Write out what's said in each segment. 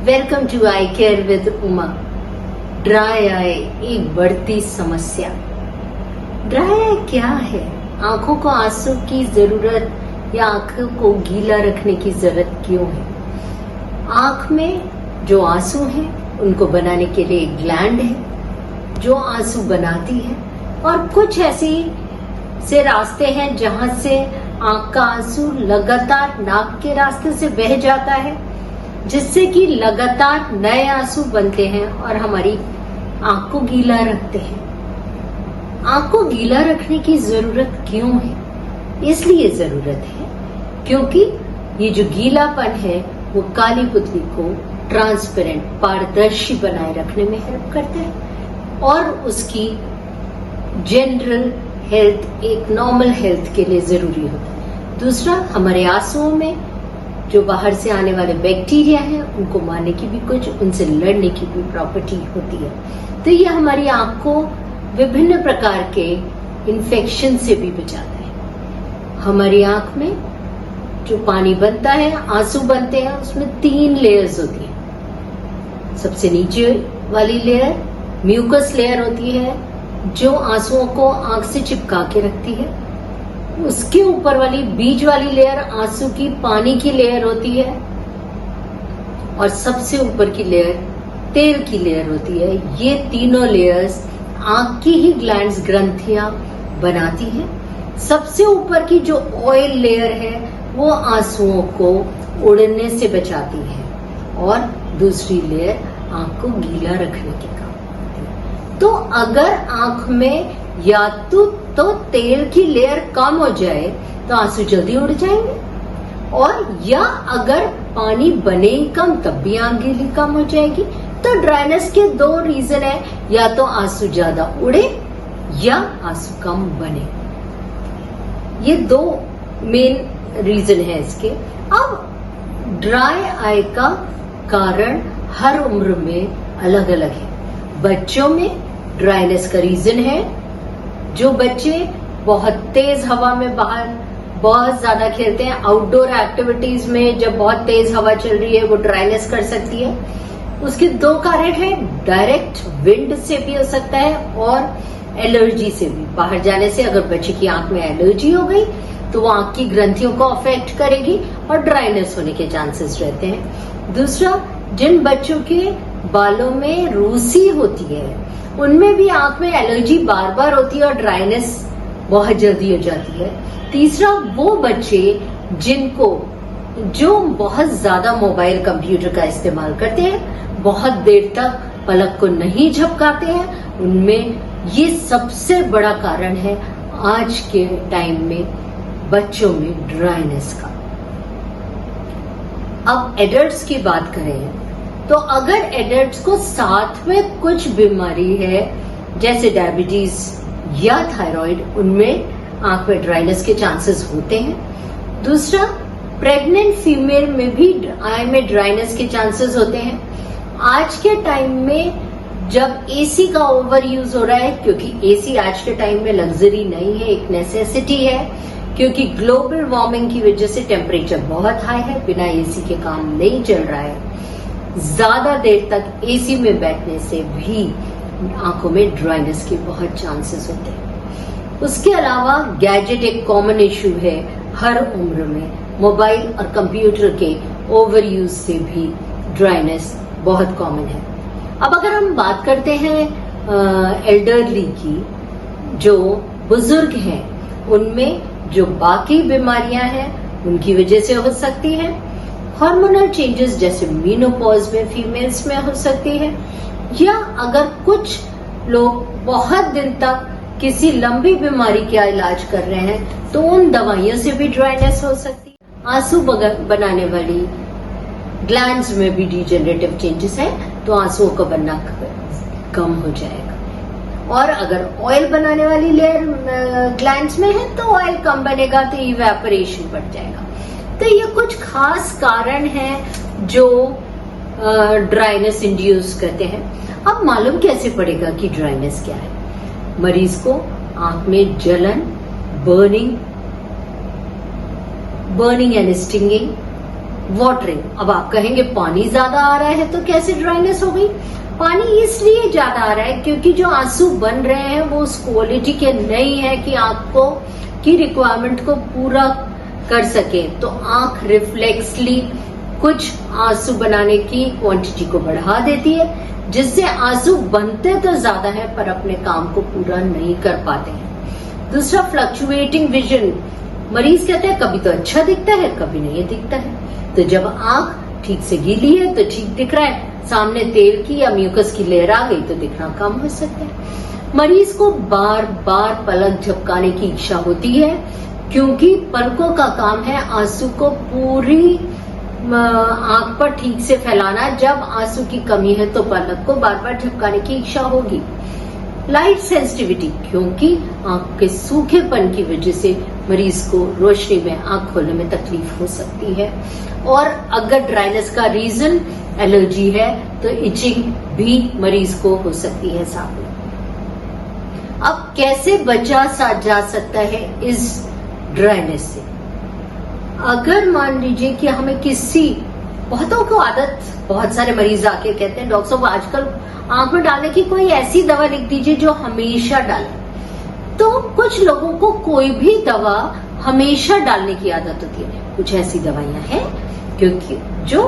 Welcome to eye care with Uma. Dry eye एक बढ़ती समस्या। ड्राई आई क्या है? आंखों को आंसू की जरूरत या आंखों को गीला रखने की जरूरत क्यों है? आंख में जो आंसू है उनको बनाने के लिए एक ग्लैंड है जो आंसू बनाती है, और कुछ ऐसी से रास्ते हैं जहां से आंख का आंसू लगातार नाक के रास्ते से बह जाता है, जिससे कि लगातार नए आंसू बनते हैं और हमारी आंख को गीला रखते हैं। आंख को गीला रखने की जरूरत क्यों है? इसलिए जरूरत है क्योंकि ये जो गीलापन है वो काली पुतली को ट्रांसपेरेंट पारदर्शी बनाए रखने में हेल्प करता है और उसकी जनरल हेल्थ, एक नॉर्मल हेल्थ के लिए जरूरी होता है। दूसरा, हमारे आंसुओं में जो बाहर से आने वाले बैक्टीरिया हैं उनको मारने की भी कुछ, उनसे लड़ने की भी प्रॉपर्टी होती है। तो ये हमारी आंख को विभिन्न प्रकार के इन्फेक्शन से भी बचाता है। हमारी आंख में जो पानी बनता है, आंसू बनते हैं, उसमें 3 लेयर्स होती है। सबसे नीचे वाली लेयर म्यूकस लेयर होती है जो आंसुओं को आंख से चिपका के रखती है। उसके ऊपर वाली बीच वाली लेयर आंसू की पानी की लेयर होती है, और सबसे ऊपर की लेयर तेल की लेयर होती है। ये तीनों लेयर्स आंख की ही ग्लैंड्स, ग्रंथियां बनाती हैं। सबसे ऊपर की जो ऑयल लेयर है वो आंसुओं को उड़ने से बचाती है, और दूसरी लेयर आंख को गीला रखने के काम आती है। तो अगर आंख में या तो तेल की लेयर कम हो जाए तो आंसू जल्दी उड़ जाएंगे, और या अगर पानी बने ही कम तब भी आंख गीली कम हो जाएगी। तो ड्राइनेस के 2 रीजन है, या तो आंसू ज्यादा उड़े या आंसू कम बने। ये 2 मेन रीजन है इसके। अब ड्राई आई का कारण हर उम्र में अलग अलग है। बच्चों में ड्राइनेस का रीजन है, जो बच्चे बहुत तेज हवा में बाहर बहुत ज्यादा खेलते हैं, आउटडोर एक्टिविटीज में जब बहुत तेज हवा चल रही है वो ड्राइनेस कर सकती है। उसके 2 कारण है, डायरेक्ट विंड से भी हो सकता है और एलर्जी से भी। बाहर जाने से अगर बच्चे की आंख में एलर्जी हो गई तो वो आंख की ग्रंथियों को अफेक्ट करेगी और ड्राइनेस होने के चांसेस रहते हैं। दूसरा, जिन बच्चों के बालों में रूसी होती है उनमें भी आंख में एलर्जी बार बार होती है और ड्राइनेस बहुत जल्दी हो जाती है। तीसरा, वो बच्चे जो बहुत ज्यादा मोबाइल कंप्यूटर का इस्तेमाल करते हैं, बहुत देर तक पलक को नहीं झपकाते हैं, उनमें ये सबसे बड़ा कारण है आज के टाइम में बच्चों में ड्राइनेस का। अब एडल्ट्स की बात करें तो अगर एडल्ट्स को साथ में कुछ बीमारी है जैसे डायबिटीज या थायराइड, उनमें आंख में ड्राइनेस के चांसेस होते हैं। दूसरा, प्रेग्नेंट फीमेल में भी आई में ड्राइनेस के चांसेस होते हैं। आज के टाइम में जब एसी का ओवर यूज हो रहा है, क्योंकि एसी आज के टाइम में लग्जरी नहीं है, एक नेसेसिटी है, क्योंकि ग्लोबल वार्मिंग की वजह से टेम्परेचर बहुत हाई है, बिना एसी के काम नहीं चल रहा है। ज्यादा देर तक एसी में बैठने से भी आंखों में ड्राइनेस के बहुत चांसेस होते हैं। उसके अलावा गैजेट एक कॉमन इश्यू है हर उम्र में। मोबाइल और कंप्यूटर के ओवर यूज से भी ड्राइनेस बहुत कॉमन है। अब अगर हम बात करते हैं एल्डरली की, जो बुजुर्ग हैं, उनमें जो बाकी बीमारियां हैं उनकी वजह से हो सकती हैं। हार्मोनल चेंजेस जैसे मीनोपॉज में फीमेल्स में हो सकती है, या अगर कुछ लोग बहुत दिन तक किसी लंबी बीमारी का इलाज कर रहे हैं तो उन दवाइयों से भी ड्राइनेस हो सकती है। आंसू बनाने वाली ग्लैंड्स में भी डिजेनरेटिव चेंजेस है तो आंसुओं का बनना कम हो जाएगा। और अगर ऑयल बनाने वाली लेयर ग्लैंड्स में है तो ऑयल कम बनेगा तो इवेपोरेशन बढ़ जाएगा। तो ये कुछ खास कारण हैं जो ड्राइनेस इंड्यूस करते हैं। अब मालूम कैसे पड़ेगा कि ड्राइनेस क्या है? मरीज को आंख में जलन, बर्निंग एंड स्टिंगिंग, वाटरिंग। अब आप कहेंगे पानी ज्यादा आ रहा है तो कैसे ड्राइनेस हो गई? पानी इसलिए ज्यादा आ रहा है क्योंकि जो आंसू बन रहे हैं वो उस क्वालिटी के नहीं है कि आंख को की रिक्वायरमेंट को पूरा कर सके। तो आंख रिफ्लेक्सली कुछ आंसू बनाने की क्वांटिटी को बढ़ा देती है, जिससे आंसू बनते तो ज्यादा है पर अपने काम को पूरा नहीं कर पाते हैं। दूसरा, फ्लक्चुएटिंग विजन। मरीज कहते हैं कभी तो अच्छा दिखता है, कभी नहीं दिखता है। तो जब आंख ठीक से गीली है तो ठीक दिख रहा है, सामने तेल की या म्यूकस की लेयर आ गई तो दिखना कम हो सकता है। मरीज को बार बार पलक झपकाने की इच्छा होती है क्योंकि पलकों का काम है आंसू को पूरी आंख पर ठीक से फैलाना। जब आंसू की कमी है तो पलक को बार बार झपकाने की इच्छा होगी। लाइट सेंसिटिविटी, क्योंकि आंख के सूखेपन की वजह से मरीज को रोशनी में आंख खोलने में तकलीफ हो सकती है। और अगर ड्राइनेस का रीजन एलर्जी है तो इचिंग भी मरीज को हो सकती है साथ में। अब कैसे बचा जा सकता है इस ड्राइनेस से? अगर मान लीजिए कि हमें किसी, बहुतों को आदत, बहुत सारे मरीज आके कहते हैं डॉक्टर साहब आजकल आंख में डालने की कोई ऐसी दवा लिख दीजिए जो हमेशा डाले। तो कुछ लोगों को कोई भी दवा हमेशा डालने की आदत होती है। कुछ ऐसी दवाइयां हैं क्योंकि जो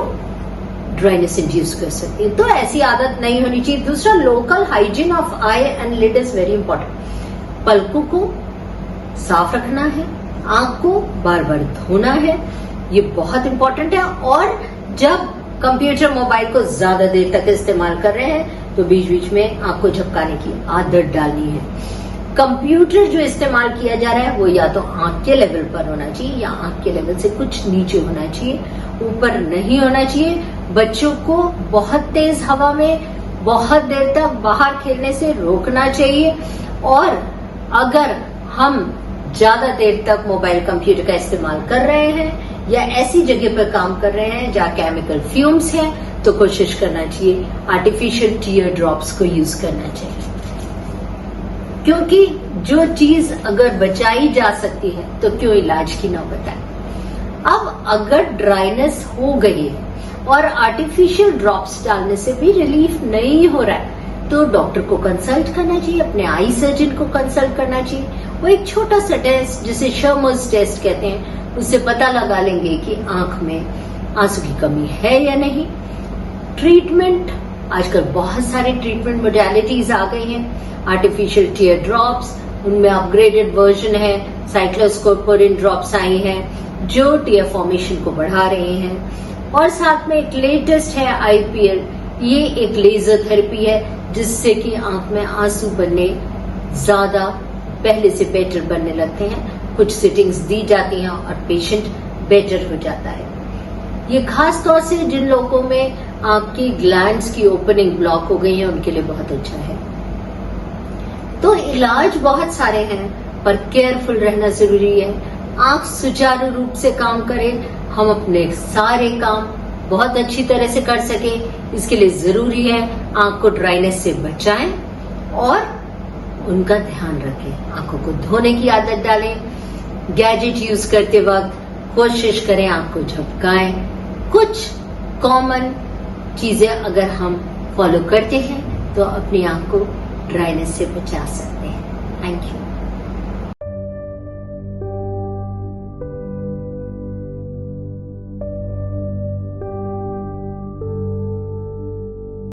ड्राइनेस इंड्यूस कर सकती है, तो ऐसी आदत नहीं होनी चाहिए। दूसरा, local hygiene of eye and lid is very important. पलकों को साफ रखना है, आंख को बार बार धोना है, ये बहुत इंपॉर्टेंट है। और जब कंप्यूटर मोबाइल को ज्यादा देर तक इस्तेमाल कर रहे हैं तो बीच बीच में आंख को झपकाने की आदत डालनी है। कंप्यूटर जो इस्तेमाल किया जा रहा है वो या तो आंख के लेवल पर होना चाहिए या आंख के लेवल से कुछ नीचे होना चाहिए, ऊपर नहीं होना चाहिए। बच्चों को बहुत तेज हवा में बहुत देर तक बाहर खेलने से रोकना चाहिए। और अगर हम ज्यादा देर तक मोबाइल कंप्यूटर का इस्तेमाल कर रहे हैं या ऐसी जगह पर काम कर रहे हैं जहाँ केमिकल फ्यूम्स हैं तो कोशिश करना चाहिए आर्टिफिशियल टीयर ड्रॉप्स को यूज करना चाहिए। क्योंकि जो चीज अगर बचाई जा सकती है तो क्यों इलाज की नौबत आए। अब अगर ड्राइनेस हो गई है और आर्टिफिशियल ड्रॉप्स डालने से भी रिलीफ नहीं हो रहा है तो डॉक्टर को कंसल्ट करना चाहिए, अपने आई सर्जन को कंसल्ट करना चाहिए। वो एक छोटा सा टेस्ट जिसे शर्मर्स टेस्ट कहते हैं, उससे पता लगा लेंगे कि आंख में आंसू की कमी है या नहीं। ट्रीटमेंट, आजकल बहुत सारे ट्रीटमेंट मोडालिटीज आ गई हैं। आर्टिफिशियल टीयर ड्रॉप्स, उनमें अपग्रेडेड वर्जन है, साइक्लोस्कोपोरिन ड्रॉप्स आई हैं जो टीयर फॉर्मेशन को बढ़ा रहे हैं। और साथ में एक लेटेस्ट है IPL, ये एक लेजर थेरेपी है जिससे कि आंख में आंसू बनने ज्यादा पहले से बेटर बनने लगते हैं। कुछ सिटिंग्स दी जाती हैं और पेशेंट बेटर हो जाता है। ये खास तौर से जिन लोगों में आंख की ग्लैंड्स की ओपनिंग ब्लॉक हो गई है उनके लिए बहुत अच्छा है। तो इलाज बहुत सारे हैं पर केयरफुल रहना जरूरी है। आंख सुचारू रूप से काम करे, हम अपने सारे काम बहुत अच्छी तरह से कर सके, इसके लिए जरूरी है आंख को ड्राइनेस से बचाएं और उनका ध्यान रखें। आंखों को धोने की आदत डालें। गैजेट यूज करते वक्त कोशिश करें आंख को झपकाएं। कुछ कॉमन चीजें अगर हम फॉलो करते हैं तो अपनी आंख को ड्राइनेस से बचा सकते हैं। Thank you.